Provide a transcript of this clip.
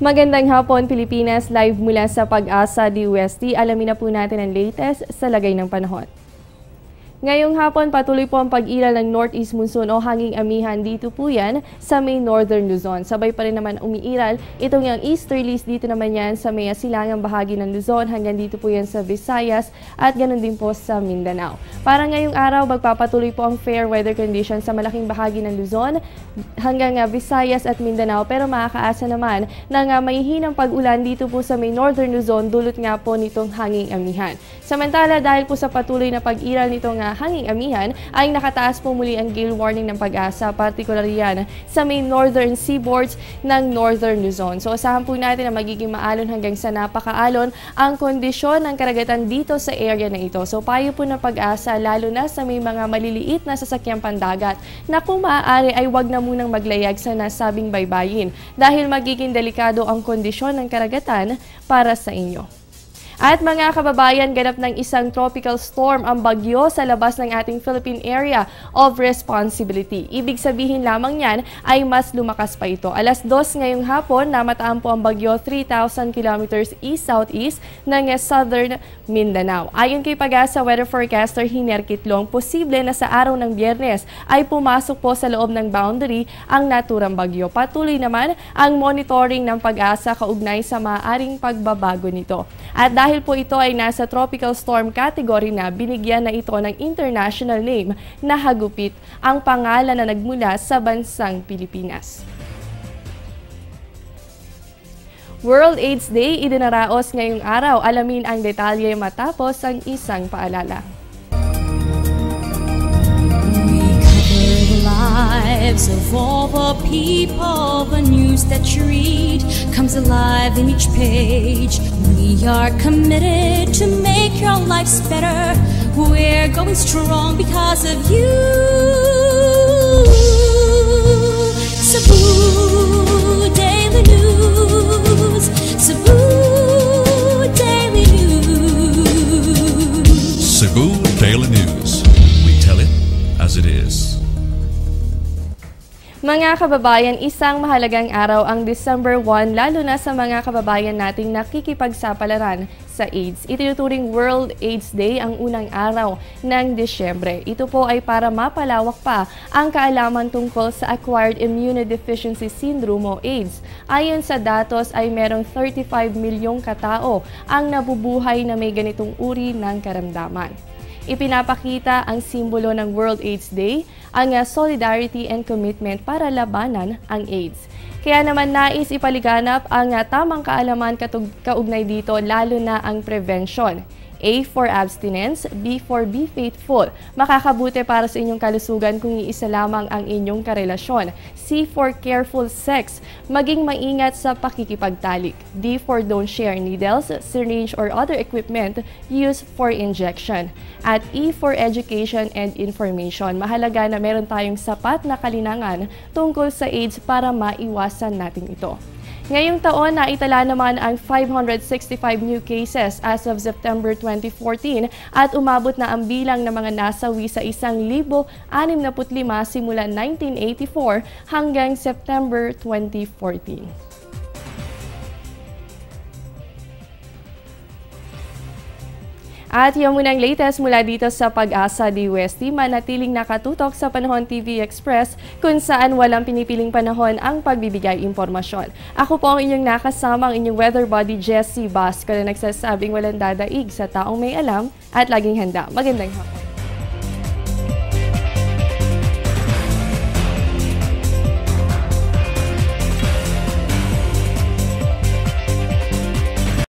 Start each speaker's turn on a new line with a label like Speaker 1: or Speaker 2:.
Speaker 1: Magandang hapon, Pilipinas. Live mula sa Pag-asa DOST. Alamin na po natin ang latest sa lagay ng panahon. Ngayong hapon, patuloy po ang pag-iral ng northeast monsoon o hanging amihan dito po yan sa may northern Luzon. Sabay pa rin naman umiiral itong yung easterlies dito naman yan sa may silangang bahagi ng Luzon hanggang dito po yan sa Visayas at ganun din po sa Mindanao. Para ngayong araw, magpapatuloy po ang fair weather conditions sa malaking bahagi ng Luzon hanggang Visayas at Mindanao, pero makakaasa naman na may hinang pag-ulan dito po sa may northern Luzon dulot nga po nitong hanging amihan. Samantala, dahil po sa patuloy na pag-iral nitong hanging amihan ay nakataas po muli ang gale warning ng Pag-asa, partikular yan sa may northern seaboards ng northern Luzon. So asahan po natin na magiging maalon hanggang sa napakaalon ang kondisyon ng karagatan dito sa area na ito. So payo po ng Pag-asa lalo na sa may mga maliliit na sasakyang pandagat na kung maaari ay wag na munang maglayag sa nasabing baybayin dahil magiging delikado ang kondisyon ng karagatan para sa inyo. At mga kababayan, ganap ng isang tropical storm ang bagyo sa labas ng ating Philippine Area of Responsibility. Ibig sabihin lamang yan ay mas lumakas pa ito. Alas 2 ngayong hapon, namataan po ang bagyo 3,000 kilometers east-southeast ng southern Mindanao. Ayon kay Pag-asa weather forecaster Hiner Kitlong, posible na sa araw ng Biyernes ay pumasok po sa loob ng boundary ang naturang bagyo. Patuloy naman ang monitoring ng Pag-asa kaugnay sa maaaring pagbabago nito. At dahil po ito ay nasa tropical storm category na, binigyan na ito ng international name na hagupit ang pangalan na nagmula sa bansang Pilipinas. World AIDS Day idinaraos ngayong araw. Alamin ang detalye matapos ang isang paalala.
Speaker 2: Lives of all the people, the news that you read comes alive in each page. We are committed to make your lives better. We're going strong because of you. Cebu Daily News, Cebu Daily News.
Speaker 3: Cebu Daily News. We tell it as it is.
Speaker 1: Mga kababayan, isang mahalagang araw ang December 1 lalo na sa mga kababayan nating nakikipagsapalaran sa AIDS. Itinuturing World AIDS Day ang unang araw ng Disyembre. Ito po ay para mapalawak pa ang kaalaman tungkol sa Acquired Immunodeficiency Syndrome o AIDS. Ayon sa datos ay merong 35 milyong katao ang nabubuhay na may ganitong uri ng karamdaman. Ipinapakita ang simbolo ng World AIDS Day, ang solidarity and commitment para labanan ang AIDS. Kaya naman nais ipaliganap ang tamang kaalaman kaugnay dito, lalo na ang prevention. A for abstinence, B for be faithful. Makakabuti para sa inyong kalusugan kung iisa lamang ang inyong karelasyon. C for careful sex, maging maingat sa pakikipagtalik. D for don't share needles, syringe or other equipment used for injection. At E for education and information. Mahalaga na meron tayong sapat na kalinangan tungkol sa AIDS para maiwasan natin ito. Ngayong taon, naitala naman ang 565 new cases as of September 2014 at umabot na ang bilang ng mga nasawi sa 1,065 simula 1984 hanggang September 2014. At yung munang latest mula dito sa Pag-asa DOST, manatiling nakatutok sa Panahon TV Express kung saan walang pinipiling panahon ang pagbibigay impormasyon. Ako po ang inyong nakasama, ang inyong weather body Jessie Basco na nagsasabing walang dadaig sa taong may alam at laging handa. Magandang hapon.